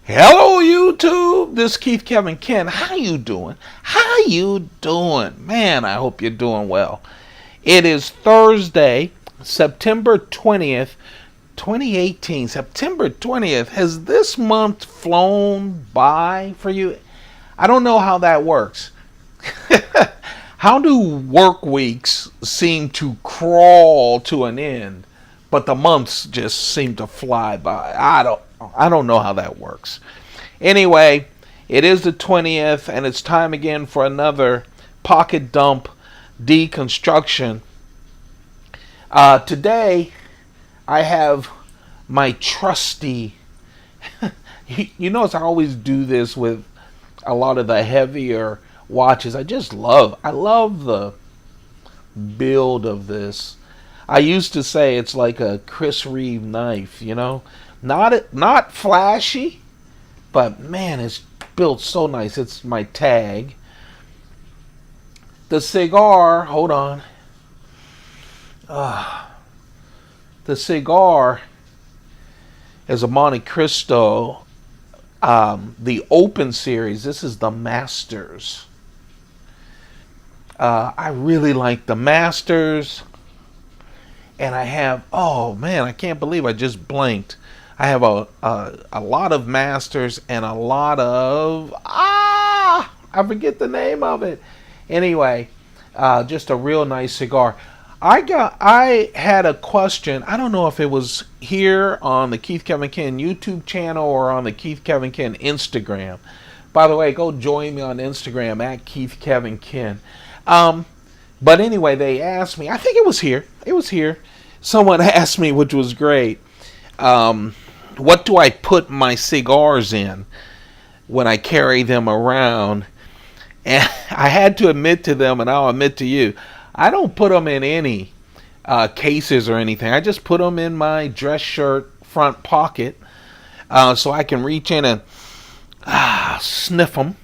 Hello YouTube, this is Keith Kevin Ken. How you doing? How you doing? Man, I hope you're doing well. It is Thursday, September 20th, 2018. September 20th. Has this month flown by for you? I don't know how that works. How do work weeks seem to crawl to an end, but the months just seem to fly by? I don't know how that works. Anyway, it is the 20th, and it's time again for another pocket dump deconstruction. Today, I have my trusty. You notice I always do this with a lot of the heavier watches. I love the build of this. I used to say it's like a Chris Reeve knife, not flashy, but man, it's built so nice. It's my tag. The cigar, hold on. The cigar is a Monte Cristo, the Open series. This is the Masters. I really like the Masters. And I have, oh man, I can't believe I just blanked. I have a lot of Masters and a lot of, I forget the name of it. Anyway, just a real nice cigar. I had a question. I don't know if it was here on the Keith Kevin Ken YouTube channel or on the Keith Kevin Ken Instagram. By the way, go join me on Instagram at Keith Kevin Ken. But anyway, they asked me, I think it was here. It was here. Someone asked me, which was great, what do I put my cigars in when I carry them around? And I had to admit to them, and I'll admit to you, I don't put them in any cases or anything. I just put them in my dress shirt front pocket so I can reach in and sniff them.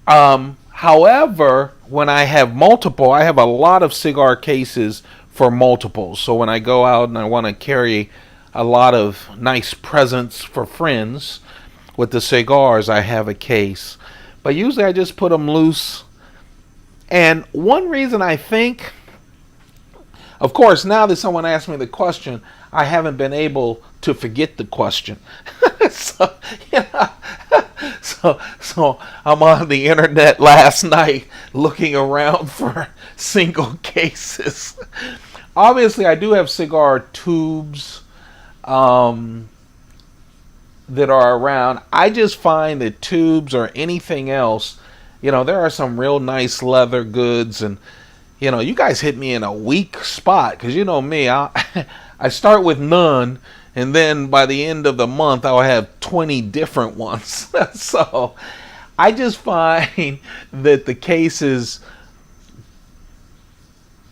However, when I have multiple, I have a lot of cigar cases for multiples. So when I go out and I want to carry a lot of nice presents for friends with the cigars, I have a case. But usually I just put them loose. And one reason I think, of course, now that someone asked me the question, I haven't been able to forget the question. So, so I'm on the internet last night looking around for single cases. Obviously, I do have cigar tubes that are around. I just find that tubes or anything else, there are some real nice leather goods, and you guys hit me in a weak spot because you know me. I start with none, and then by the end of the month, I'll have 20 different ones. So I just find that the cases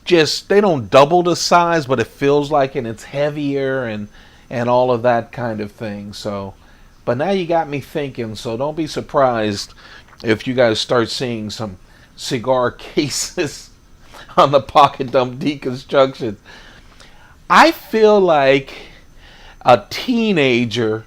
they don't double the size, but it feels like it, and it's heavier and all of that kind of thing. So, but now you got me thinking, so don't be surprised if you guys start seeing some cigar cases on the pocket dump deconstruction. I feel like a teenager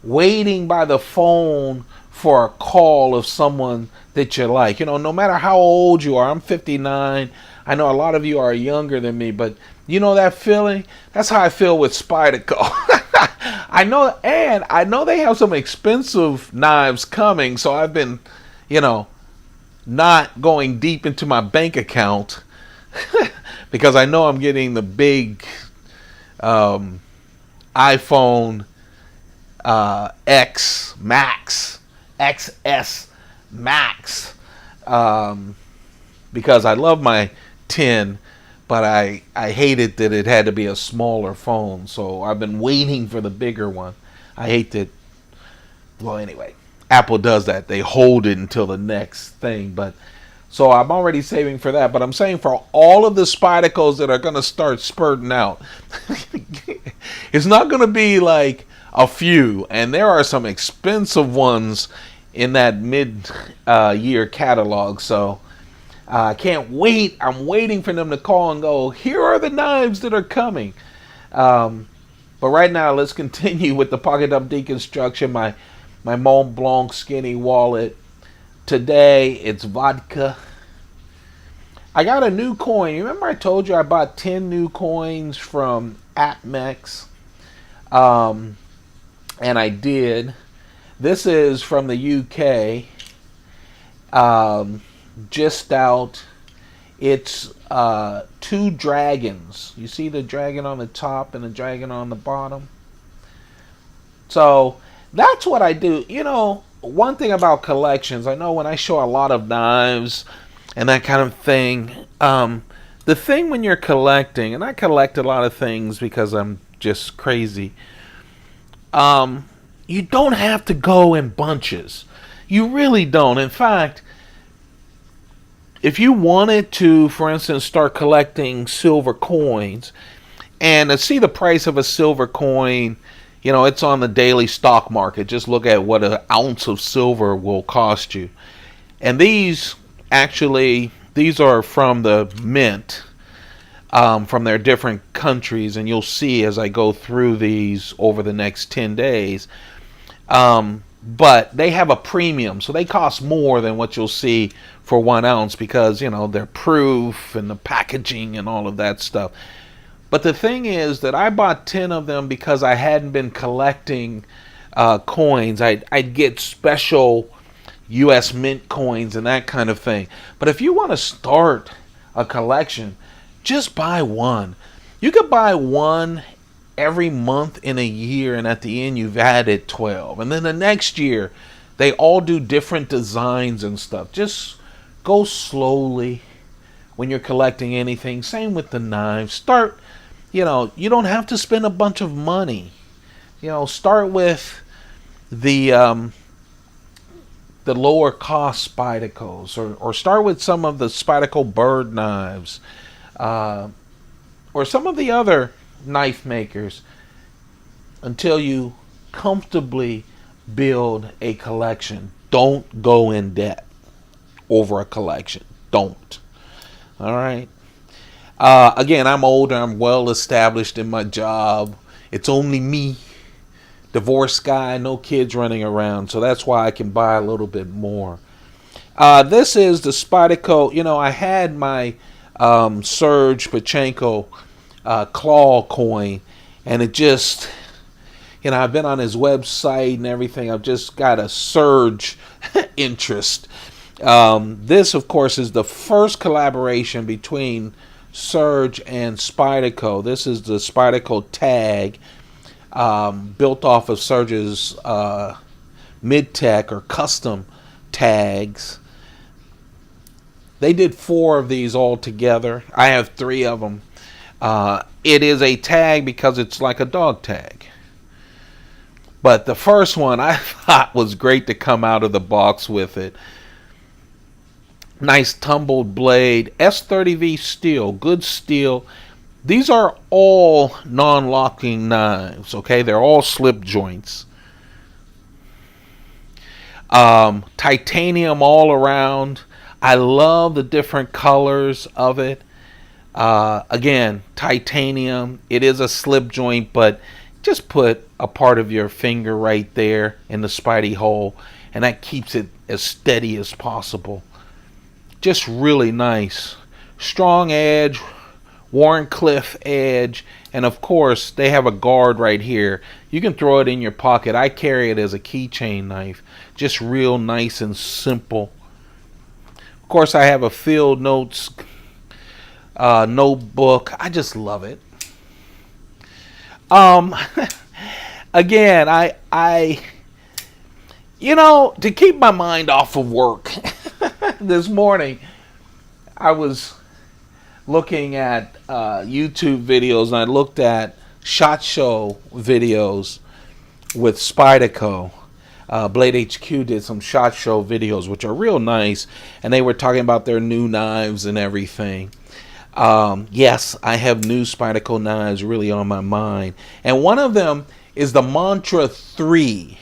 waiting by the phone for a call of someone that you like. No matter how old you are, I'm 59. I know a lot of you are younger than me, but you know that feeling? That's how I feel with Spyderco. I know they have some expensive knives coming, so I've been, not going deep into my bank account because I know I'm getting the big iPhone X Max, XS Max, because I love my 10, but I hated that it had to be a smaller phone, so I've been waiting for the bigger one. I hate that. Well, anyway, Apple does that. They hold it until the next thing, but so I'm already saving for that. But I'm saying for all of the Spydercos that are going to start spurting out, it's not going to be like a few, and there are some expensive ones in that mid-year catalog, so I can't wait. I'm waiting for them to call and go, here are the knives that are coming. But But right now, let's continue with the pocket up deconstruction. My Mont Blanc skinny wallet. Today, it's vodka. I got a new coin. You remember I told you I bought 10 new coins from APMEX? And I did. This is from the UK. Just out. It's 2 dragons. You see the dragon on the top and the dragon on the bottom? So that's what I do. You know, one thing about collections, I know when I show a lot of knives and that kind of thing, the thing when you're collecting, and I collect a lot of things because I'm just crazy, you don't have to go in bunches. You really don't. In fact, if you wanted to, for instance, start collecting silver coins, and to see the price of a silver coin, you know, it's on the daily stock market. Just look at what an ounce of silver will cost you. And these are from the mint, from their different countries, and you'll see as I go through these over the next 10 days. But they have a premium, so they cost more than what you'll see for 1 ounce because, you know, their proof and the packaging and all of that stuff. But the thing is that I bought 10 of them because I hadn't been collecting coins. I'd get special U.S. Mint coins and that kind of thing. But if you want to start a collection, just buy one. You could buy one every month in a year, and at the end you've added 12. And then the next year, they all do different designs and stuff. Just go slowly when you're collecting anything. Same with the knives. Start, you know, you don't have to spend a bunch of money. You know, start with the lower cost Spydercos, or start with some of the Spyderco bird knives, or some of the other knife makers, until you comfortably build a collection. Don't go in debt over a collection. Don't. All right. Again, I'm older. I'm well established in my job. It's only me, divorced guy, no kids running around, so that's why I can buy a little bit more. This is the Spyderco. You know, I had my Serge Pachenko claw coin, and it just, you know, I've been on his website and everything. I've just got a surge interest. This, of course, is the first collaboration between Serge and Spyderco. This is the Spyderco tag, built off of Serge's mid-tech or custom tags. They did 4 of these all together. I have 3 of them. It is a tag because it's like a dog tag. But the first one I thought was great to come out of the box with it. Nice tumbled blade. S30V steel. Good steel. These are all non-locking knives. Okay, they're all slip joints. Titanium all around. I love the different colors of it. Again, titanium. It is a slip joint, but just put a part of your finger right there in the Spidey hole, and that keeps it as steady as possible. Just really nice. Strong edge, Warncliffe edge, and of course they have a guard right here. You can throw it in your pocket. I carry it as a keychain knife. Just real nice and simple. Of course, I have a field notes notebook. I just love it. Again, I you know, to keep my mind off of work, this morning I was looking at YouTube videos, and I looked at SHOT Show videos with Spyderco. Blade HQ did some SHOT Show videos, which are real nice, and they were talking about their new knives and everything. Yes, I have new Spyderco knives really on my mind, and one of them is the Mantra 3.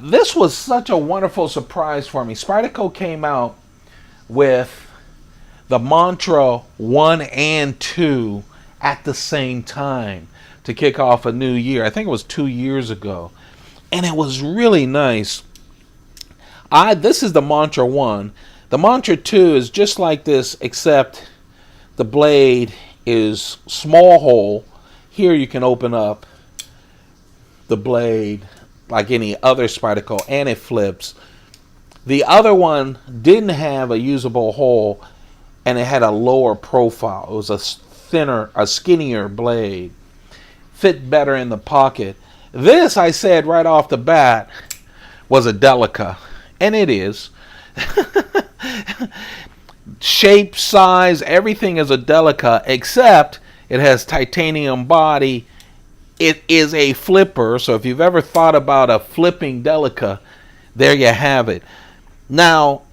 This was such a wonderful surprise for me. Spyderco came out with the Mantra 1 and 2 at the same time. to kick off a new year. I think it was 2 years ago. And it was really nice. This is the Mantra 1. The Mantra 2 is just like this, except the blade is small hole. Here you can open up the blade like any other Spyderco, and it flips. The other one didn't have a usable hole, and it had a lower profile. It was a skinnier blade. Fit better in the pocket. This, I said right off the bat, was a Delica, and it is. Shape, size, everything is a Delica, except it has titanium body. It is a flipper, so if you've ever thought about a flipping Delica, there you have it. Now,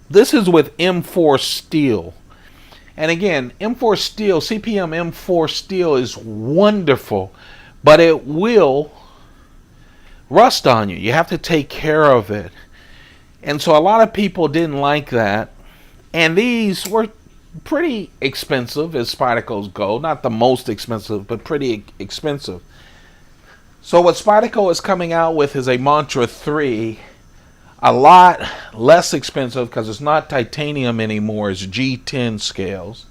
this is with M4 steel. And again, M4 steel, CPM M4 steel is wonderful, but it will rust on you. You have to take care of it. And so a lot of people didn't like that. And these were pretty expensive as Spydercos go. Not the most expensive, but pretty expensive. So what Spyderco is coming out with is a Mantra 3. A lot less expensive because it's not titanium anymore. It's G10 scales.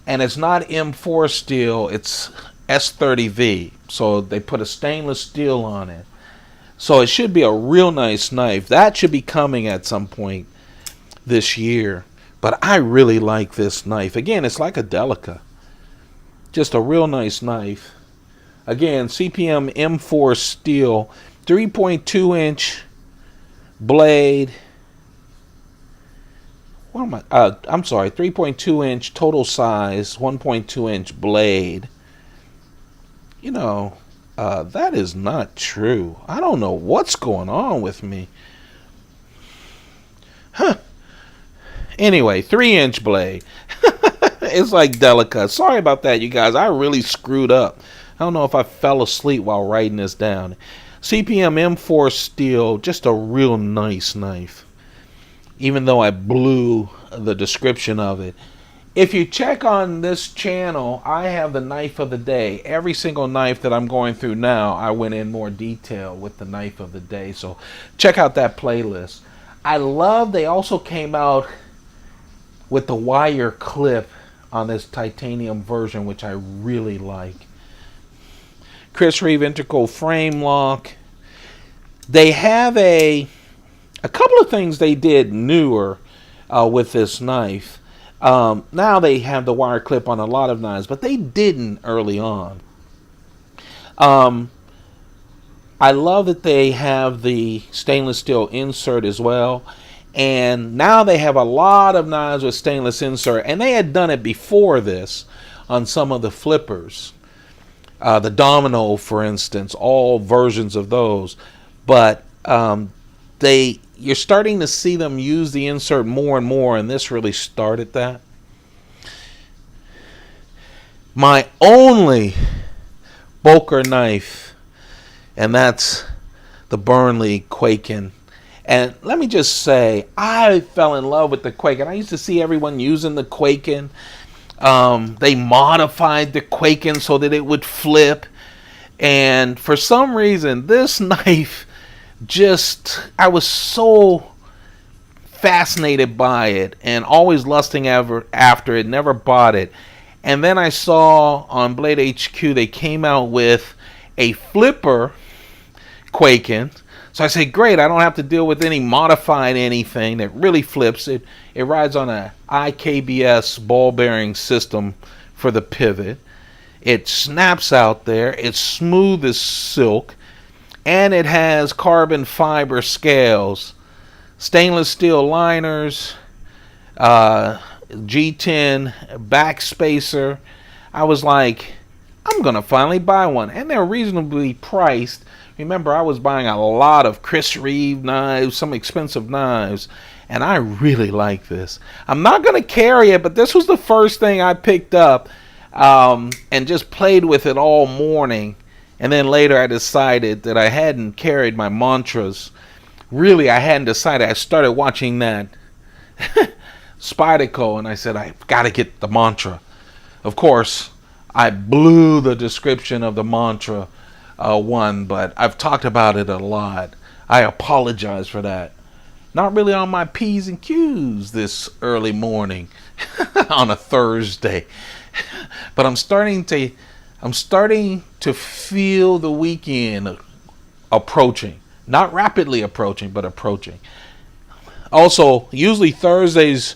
And it's not M4 steel. It's S30V. So they put a stainless steel on it. So it should be a real nice knife. That should be coming at some point this year. But I really like this knife. Again, it's like a Delica. Just a real nice knife. Again, CPM M4 steel. 3.2 inch blade. What am I? I'm sorry. 3.2 inch total size. 1.2 inch blade. You know, that is not true. I don't know what's going on with me. Huh. Anyway, 3-inch blade. It's like Delica. Sorry about that, you guys. I really screwed up. I don't know if I fell asleep while writing this down. CPM M4 steel, just a real nice knife. Even though I blew the description of it. If you check on this channel, I have the knife of the day. Every single knife that I'm going through now, I went in more detail with the knife of the day. So check out that playlist. I love they also came out with the wire clip on this titanium version, which I really like. Chris Reeve integral frame lock. They have a couple of things they did newer with this knife. Now they have the wire clip on a lot of knives, but they didn't early on. I love that they have the stainless steel insert as well. And now they have a lot of knives with stainless insert. And they had done it before this on some of the flippers. The Domino, for instance, all versions of those. But you're starting to see them use the insert more and more, and this really started that. My only Boker knife, and that's the Burnley Kwaiken. And let me just say, I fell in love with the Kwaiken. I used to see everyone using the Kwaiken. They modified the Kwaiken so that it would flip. And for some reason, this knife I was so fascinated by it and always lusting after it, never bought it. And then I saw on Blade HQ they came out with a flipper Kwaiken. So I said, great, I don't have to deal with any modified anything that really flips. It rides on a IKBS ball bearing system for the pivot. It snaps out there. It's smooth as silk. And it has carbon fiber scales, stainless steel liners, G10 back spacer. I was like, I'm going to finally buy one. And they're reasonably priced. Remember, I was buying a lot of Chris Reeve knives, some expensive knives, and I really like this. I'm not going to carry it, but this was the first thing I picked up and just played with it all morning. And then later I decided that I hadn't carried my mantras. Really, I hadn't decided. I started watching that Spyderco, and I said, I've got to get the mantra. Of course, I blew the description of the mantra one, but I've talked about it a lot. I apologize for that. Not really on my P's and Q's this early morning on a Thursday. But I'm starting to feel the weekend approaching. Not rapidly approaching, but approaching. Also, usually Thursdays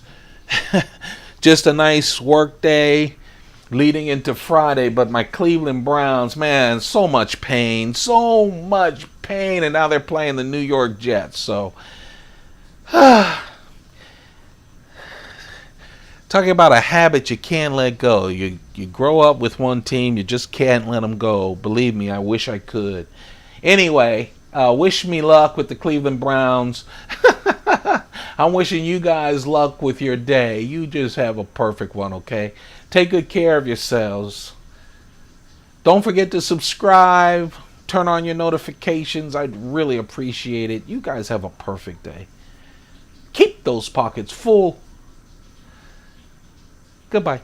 just a nice work day leading into Friday, but my Cleveland Browns, man, so much pain, and now they're playing the New York Jets. So talking about a habit you can't let go. You grow up with one team, you just can't let them go. Believe me, I wish I could. Anyway, wish me luck with the Cleveland Browns. I'm wishing you guys luck with your day. You just have a perfect one, okay? Take good care of yourselves. Don't forget to subscribe. Turn on your notifications. I'd really appreciate it. You guys have a perfect day. Keep those pockets full. Goodbye.